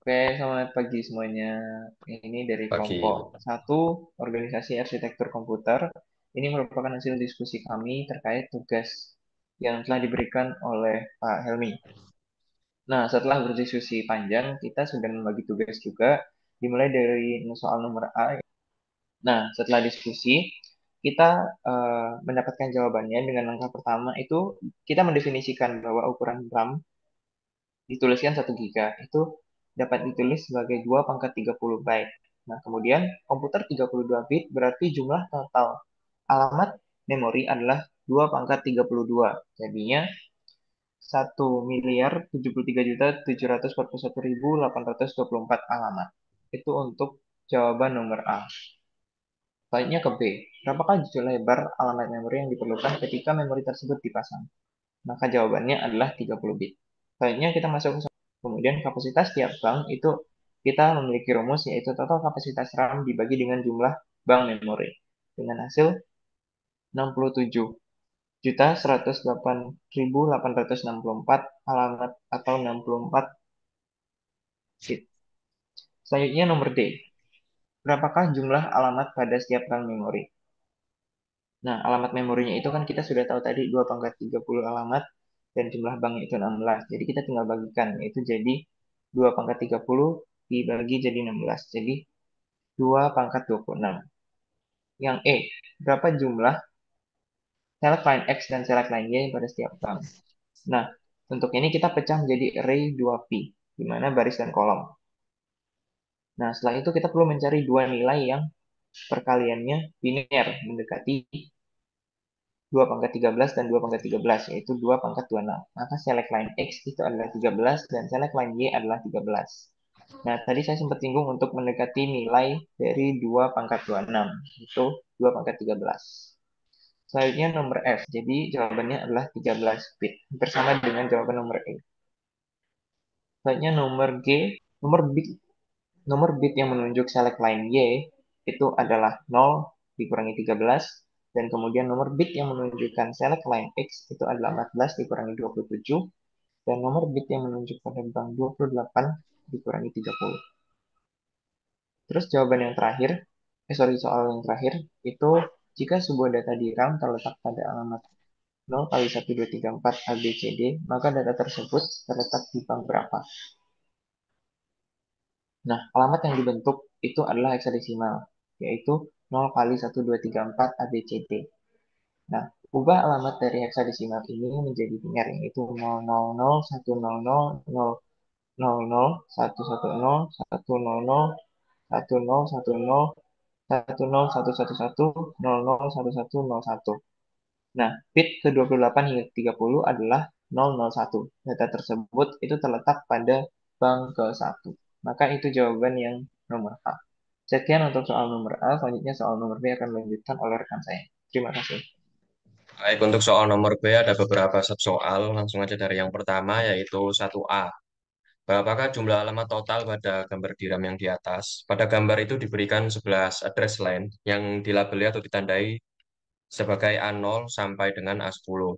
Oke, selamat pagi semuanya. Ini dari kelompok Pagi. satu Organisasi Arsitektur Komputer. Ini merupakan hasil diskusi kami terkait tugas yang telah diberikan oleh Pak Helmi. Nah, setelah berdiskusi panjang, kita sudah membagi tugas juga, dimulai dari soal nomor A. Nah, setelah diskusi, kita mendapatkan jawabannya dengan langkah pertama itu kita mendefinisikan bahwa ukuran RAM dituliskan 1 GB itu dapat ditulis sebagai 2 pangkat 30 byte. Nah, kemudian komputer 32 bit berarti jumlah total alamat memori adalah 2 pangkat 32. Jadinya 1.073.741.824 alamat. Itu untuk jawaban nomor A. Selanjutnya ke B. Berapakah jumlah lebar alamat memori yang diperlukan ketika memori tersebut dipasang? Maka jawabannya adalah 30 bit. Selanjutnya kita masuk ke kemudian kapasitas tiap bank itu kita memiliki rumus yaitu total kapasitas RAM dibagi dengan jumlah bank memori. Dengan hasil 67.108.864 alamat atau 64 bit. Selanjutnya nomor D. Berapakah jumlah alamat pada setiap bank memori? Nah, alamat memorinya itu kan kita sudah tahu tadi 2 pangkat 30 alamat dan jumlah banknya itu 16. Jadi kita tinggal bagikan, yaitu jadi 2 pangkat 30 dibagi jadi 16. Jadi 2 pangkat 26. Yang E, berapa jumlah select line X dan select line Y pada setiap bank? Nah, untuk ini kita pecah menjadi array 2P, di mana baris dan kolom. Nah, setelah itu kita perlu mencari dua nilai yang perkaliannya biner, mendekati 2 pangkat 13 dan 2 pangkat 13, yaitu 2 pangkat 26. Maka select line X itu adalah 13 dan select line Y adalah 13. Nah, tadi saya sempat singgung untuk mendekati nilai dari 2 pangkat 26, itu 2 pangkat 13. Selanjutnya nomor F, jadi jawabannya adalah 13 bit, bersama dengan jawaban nomor E. Selanjutnya nomor G, nomor bit yang menunjuk select line Y itu adalah 0 dikurangi 13, dan kemudian nomor bit yang menunjukkan select line X itu adalah 14 dikurangi 27, dan nomor bit yang menunjuk pada bank 28 dikurangi 30. Terus jawaban yang terakhir, soal yang terakhir, itu jika sebuah data di RAM terletak pada alamat 0 kali 1, 2, 3, 4, A, B, C, D, maka data tersebut terletak di bank berapa? Nah, alamat yang dibentuk itu adalah heksadesimal, yaitu 0 kali 1, 2, 3, 4, A, B, C, D. Nah, ubah alamat dari heksadesimal ini menjadi biner, yaitu 000, 100, 000, 110, 100, 10, 10, 10111, 001101. Nah, bit ke-28 hingga ke-30 adalah 001. Data tersebut itu terletak pada bank ke-1. Maka itu jawaban yang nomor A. Sekian untuk soal nomor A, selanjutnya soal nomor B akan dilanjutkan oleh rekan saya. Terima kasih. Baik, untuk soal nomor B ada beberapa subsoal. Langsung aja dari yang pertama, yaitu 1A. Berapakah jumlah alamat total pada gambar DRAM yang di atas? Pada gambar itu diberikan 11 address line yang dilabeli atau ditandai sebagai A0 sampai dengan A10.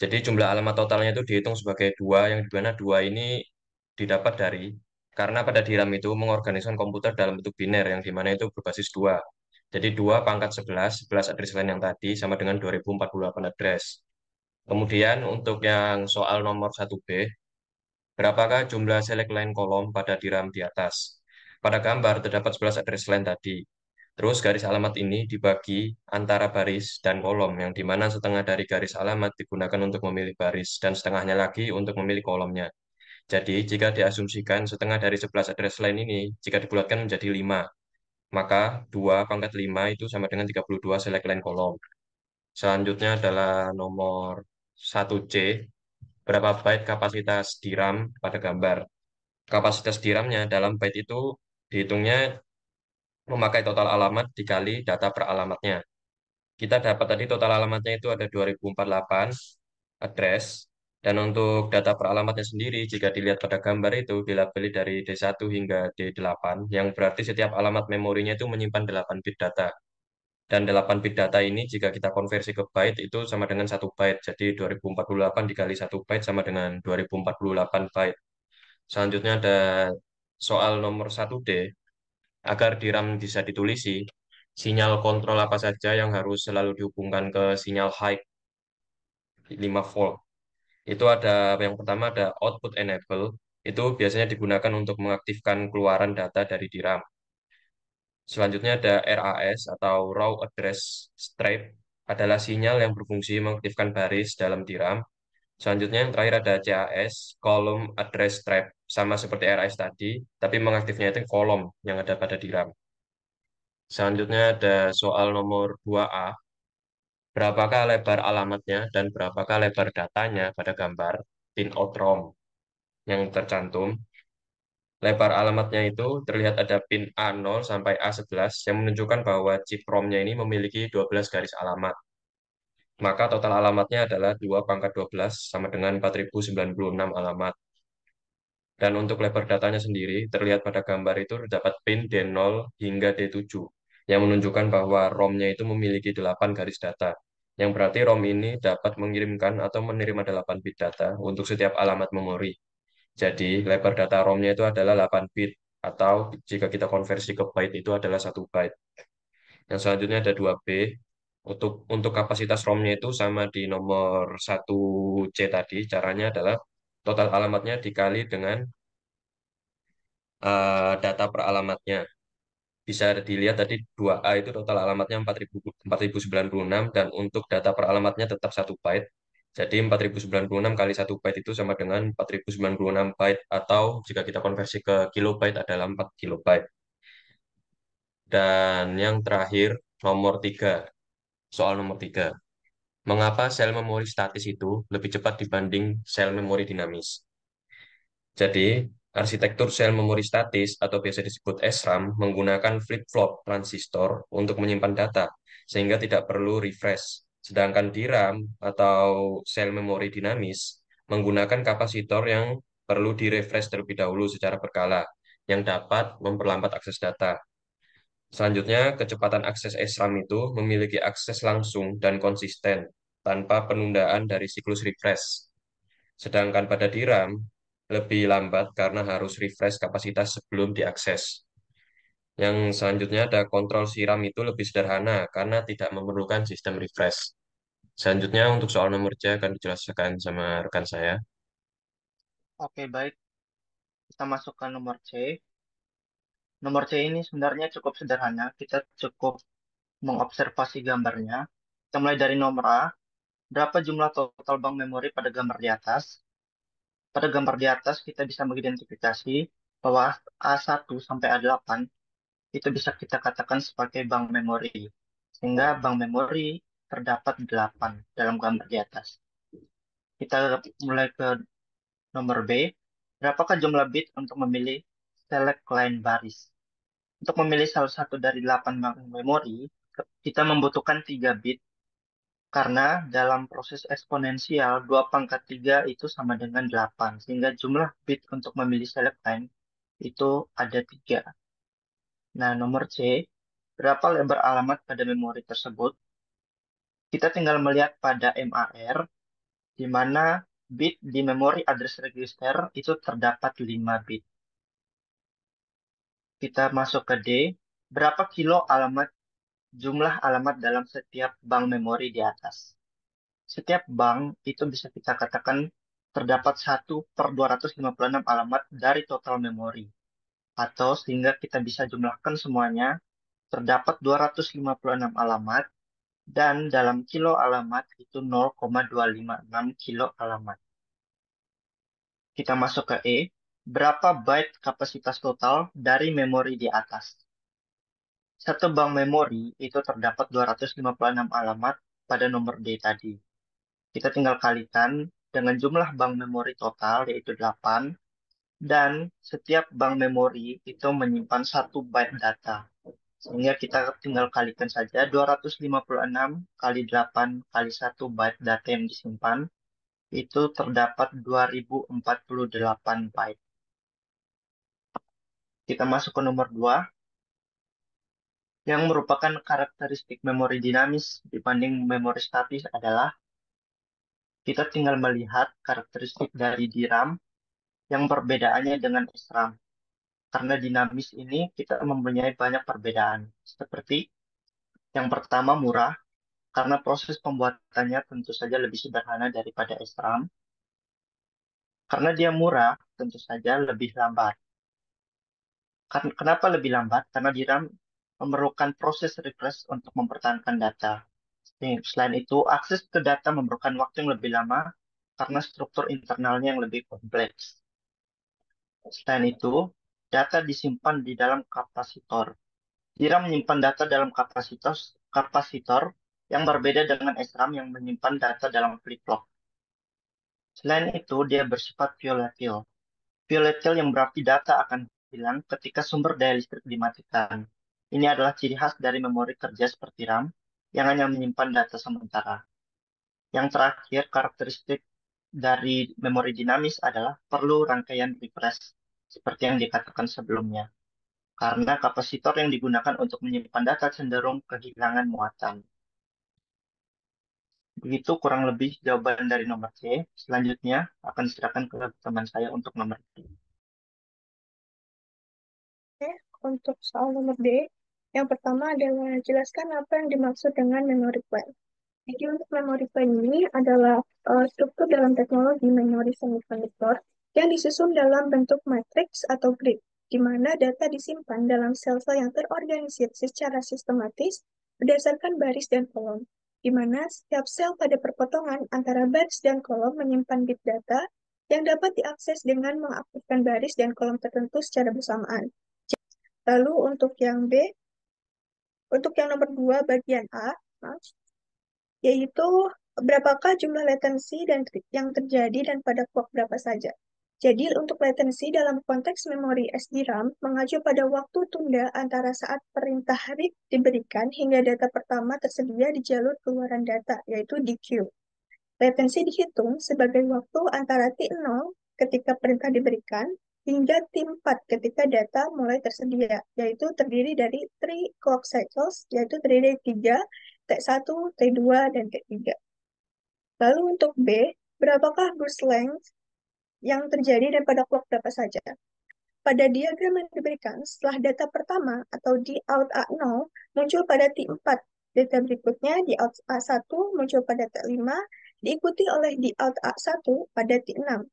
Jadi jumlah alamat totalnya itu dihitung sebagai dua, yang dimana dua ini didapat dari, karena pada DRAM itu mengorganisasikan komputer dalam bentuk biner, yang dimana itu berbasis dua. Jadi 2 pangkat 11, 11 address line yang tadi sama dengan 2048 address. Kemudian untuk yang soal nomor 1B, berapakah jumlah select line kolom pada DRAM di atas? Pada gambar terdapat 11 address line tadi. Terus garis alamat ini dibagi antara baris dan kolom, yang dimana setengah dari garis alamat digunakan untuk memilih baris dan setengahnya lagi untuk memilih kolomnya. Jadi jika diasumsikan setengah dari 11 address line ini, jika dibulatkan menjadi 5, maka 2 pangkat 5 itu sama dengan 32 select line kolom. Selanjutnya adalah nomor 1C, berapa byte kapasitas DRAM pada gambar. Kapasitas DRAM-nya dalam byte itu dihitungnya memakai total alamat dikali data per alamatnya. Kita dapat tadi total alamatnya itu ada 2048 address, dan untuk data per alamatnya sendiri jika dilihat pada gambar itu dilabeli dari D1 hingga D8, yang berarti setiap alamat memorinya itu menyimpan 8 bit data. Dan 8 bit data ini jika kita konversi ke byte itu sama dengan 1 byte. Jadi 2048 dikali 1 byte sama dengan 2048 byte. Selanjutnya ada soal nomor 1D, agar di RAM bisa ditulisi, sinyal kontrol apa saja yang harus selalu dihubungkan ke sinyal high 5 volt. Itu ada yang pertama ada output enable, itu biasanya digunakan untuk mengaktifkan keluaran data dari DRAM. Selanjutnya ada RAS atau Raw Address Strip, adalah sinyal yang berfungsi mengaktifkan baris dalam DRAM. Selanjutnya yang terakhir ada CAS, Column Address Strip, sama seperti RAS tadi, tapi mengaktifnya itu kolom yang ada pada DRAM. Selanjutnya ada soal nomor 2A, berapakah lebar alamatnya dan berapakah lebar datanya pada gambar pinout ROM yang tercantum. Lebar alamatnya itu terlihat ada pin A0 sampai A11 yang menunjukkan bahwa chip ROM-nya ini memiliki 12 garis alamat. Maka total alamatnya adalah 2 pangkat 12 sama dengan 4096 alamat. Dan untuk lebar datanya sendiri, terlihat pada gambar itu terdapat pin D0 hingga D7 yang menunjukkan bahwa ROM-nya itu memiliki 8 garis data. Yang berarti ROM ini dapat mengirimkan atau menerima 8 bit data untuk setiap alamat memori. Jadi, lebar data ROM-nya itu adalah 8 bit, atau jika kita konversi ke byte itu adalah 1 byte. Yang selanjutnya ada 2B. Untuk kapasitas ROM-nya itu sama di nomor 1C tadi. Caranya adalah total alamatnya dikali dengan data per alamatnya. Bisa dilihat tadi 2A itu total alamatnya 4096 dan untuk data per alamatnya tetap 1 byte. Jadi 4096 kali 1 byte itu sama dengan 4096 byte atau jika kita konversi ke kilobyte adalah 4 kilobyte. Dan yang terakhir soal nomor 3. Mengapa sel memori statis itu lebih cepat dibanding sel memori dinamis? Jadi, arsitektur sel memori statis atau biasa disebut SRAM menggunakan flip-flop transistor untuk menyimpan data, sehingga tidak perlu refresh. Sedangkan DRAM atau sel memori dinamis menggunakan kapasitor yang perlu di-refresh terlebih dahulu secara berkala, yang dapat memperlambat akses data. Selanjutnya, kecepatan akses SRAM itu memiliki akses langsung dan konsisten tanpa penundaan dari siklus refresh. Sedangkan pada DRAM, lebih lambat karena harus refresh kapasitas sebelum diakses. Yang selanjutnya ada kontrol siram itu lebih sederhana karena tidak memerlukan sistem refresh. Selanjutnya untuk soal nomor C akan dijelaskan sama rekan saya. Oke, baik. Kita masuk ke nomor C. Nomor C ini sebenarnya cukup sederhana. Kita cukup mengobservasi gambarnya. Kita mulai dari nomor A. Berapa jumlah total bank memori pada gambar di atas? Pada gambar di atas kita bisa mengidentifikasi bahwa A1 sampai A8 itu bisa kita katakan sebagai bank memori. Sehingga bank memori terdapat 8 dalam gambar di atas. Kita mulai ke nomor B. Berapakah jumlah bit untuk memilih select line baris? Untuk memilih salah satu dari 8 bank memori, kita membutuhkan 3 bit karena dalam proses eksponensial 2 pangkat 3 itu sama dengan 8. Sehingga jumlah bit untuk memilih select line itu ada 3. Nah, nomor C, berapa lebar alamat pada memori tersebut? Kita tinggal melihat pada MAR, di mana bit di memori address register itu terdapat 5 bit. Kita masuk ke D, berapa kilo jumlah alamat dalam setiap bank memori di atas? Setiap bank itu bisa kita katakan terdapat 1/256 alamat dari total memori. Atau sehingga kita bisa jumlahkan semuanya, terdapat 256 alamat, dan dalam kilo alamat itu 0,256 kilo alamat. Kita masuk ke E. Berapa byte kapasitas total dari memori di atas? Satu bank memori itu terdapat 256 alamat pada nomor D tadi. Kita tinggal kalikan dengan jumlah bank memori total yaitu 8 dan setiap bank memori itu menyimpan 1 byte data. Sehingga kita tinggal kalikan saja 256 kali 8 kali 1 byte data yang disimpan itu terdapat 2048 byte. Kita masuk ke nomor 2 yang merupakan karakteristik memori dinamis dibanding memori statis adalah kita tinggal melihat karakteristik dari DRAM yang perbedaannya dengan SRAM. Karena dinamis ini kita mempunyai banyak perbedaan. Seperti yang pertama murah, karena proses pembuatannya tentu saja lebih sederhana daripada SRAM. Karena dia murah, tentu saja lebih lambat. Kenapa lebih lambat? Karena DRAM memerlukan proses refresh untuk mempertahankan data. Selain itu, akses ke data memerlukan waktu yang lebih lama karena struktur internalnya yang lebih kompleks. Selain itu, data disimpan di dalam kapasitor. DRAM menyimpan data dalam kapasitor yang berbeda dengan SRAM yang menyimpan data dalam flip-flop. Selain itu, dia bersifat volatile. Volatile yang berarti data akan hilang ketika sumber daya listrik dimatikan. Ini adalah ciri khas dari memori kerja seperti RAM yang hanya menyimpan data sementara. Yang terakhir, karakteristik dari memori dinamis adalah perlu rangkaian refresh seperti yang dikatakan sebelumnya. Karena kapasitor yang digunakan untuk menyimpan data cenderung kehilangan muatan. Begitu kurang lebih jawaban dari nomor C. Selanjutnya akan diserahkan ke teman saya untuk nomor D. Oke, untuk soal nomor D, yang pertama adalah jelaskan apa yang dimaksud dengan memory plan. Jadi untuk memory plan ini adalah struktur dalam teknologi memori semikonduktor yang disusun dalam bentuk matriks atau grid, di mana data disimpan dalam sel-sel yang terorganisir secara sistematis berdasarkan baris dan kolom, di mana setiap sel pada perpotongan antara baris dan kolom menyimpan bit data yang dapat diakses dengan mengaktifkan baris dan kolom tertentu secara bersamaan. Lalu untuk yang nomor 2 bagian A, yaitu berapakah jumlah latensi yang terjadi dan pada clock berapa saja. Jadi untuk latensi dalam konteks memori SDRAM mengacu pada waktu tunda antara saat perintah read diberikan hingga data pertama tersedia di jalur keluaran data, yaitu di queue. Latensi dihitung sebagai waktu antara T0 ketika perintah diberikan hingga T4 ketika data mulai tersedia, yaitu terdiri dari 3 clock cycles, yaitu terdiri dari 3, T1, T2, dan T3. Lalu untuk B, berapakah burst length yang terjadi dan pada clock berapa saja? Pada diagram yang diberikan, setelah data pertama atau di out A0 muncul pada T4, data berikutnya di out A1 muncul pada T5, diikuti oleh di out A1 pada T6.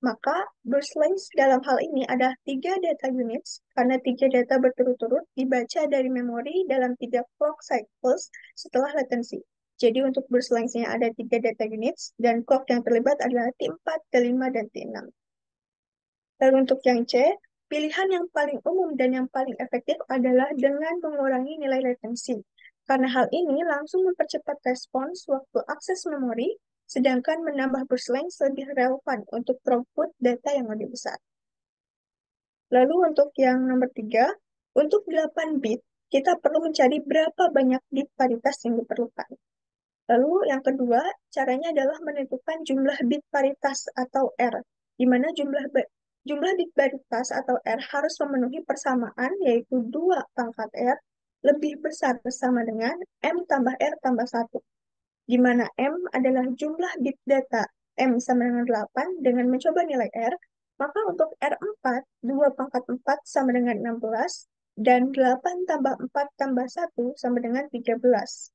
Maka burst length dalam hal ini ada 3 data units, karena 3 data berturut-turut dibaca dari memori dalam 3 clock cycles setelah latensi. Jadi untuk burst length-nya ada 3 data units, dan clock yang terlibat adalah T4, T5, dan T6. Lalu untuk yang C, pilihan yang paling umum dan yang paling efektif adalah dengan mengurangi nilai latensi. Karena hal ini langsung mempercepat respons waktu akses memori, sedangkan menambah burst length lebih relevan untuk throughput data yang lebih besar. Lalu untuk yang nomor 3, untuk 8 bit, kita perlu mencari berapa banyak bit paritas yang diperlukan. Lalu yang kedua, caranya adalah menentukan jumlah bit paritas atau R, di mana jumlah bit paritas atau R harus memenuhi persamaan, yaitu 2 pangkat R lebih besar sama dengan M tambah R tambah 1, di mana M adalah jumlah bit data M sama dengan 8 dengan mencoba nilai R, maka untuk R4, 2 pangkat 4 sama dengan 16, dan 8 tambah 4 tambah 1 sama dengan 13.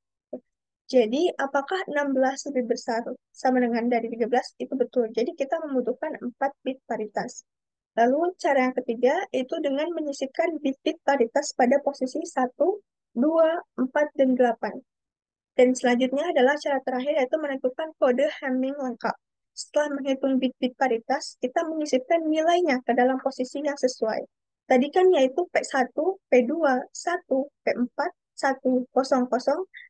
Jadi, apakah 16 lebih besar sama dengan dari 13? Itu betul. Jadi, kita membutuhkan 4 bit paritas. Lalu, cara yang ketiga, itu dengan menyisipkan bit-bit paritas pada posisi 1, 2, 4, dan 8. Dan selanjutnya adalah cara terakhir, yaitu menentukan kode Hamming lengkap. Setelah menghitung bit-bit paritas, kita menyisipkan nilainya ke dalam posisi yang sesuai. Tadi kan yaitu P1, P2, 1, P4, 100,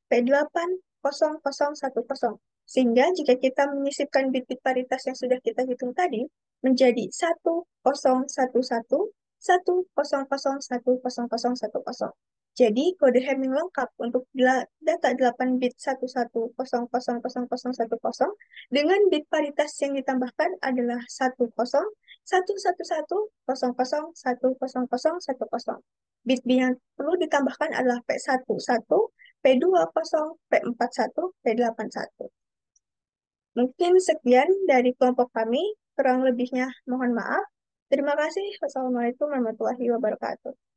P8, 0010. Sehingga jika kita menyisipkan bit-bit paritas yang sudah kita hitung tadi, menjadi 1011, 10010010. Jadi, kode Hamming lengkap untuk data 8 bit 11000010 dengan bit paritas yang ditambahkan adalah 10, 111, 111, 100100. Bit yang perlu ditambahkan adalah P11, P20, P41, P81. Mungkin sekian dari kelompok kami, kurang lebihnya mohon maaf. Terima kasih. Wassalamualaikum warahmatullahi wabarakatuh.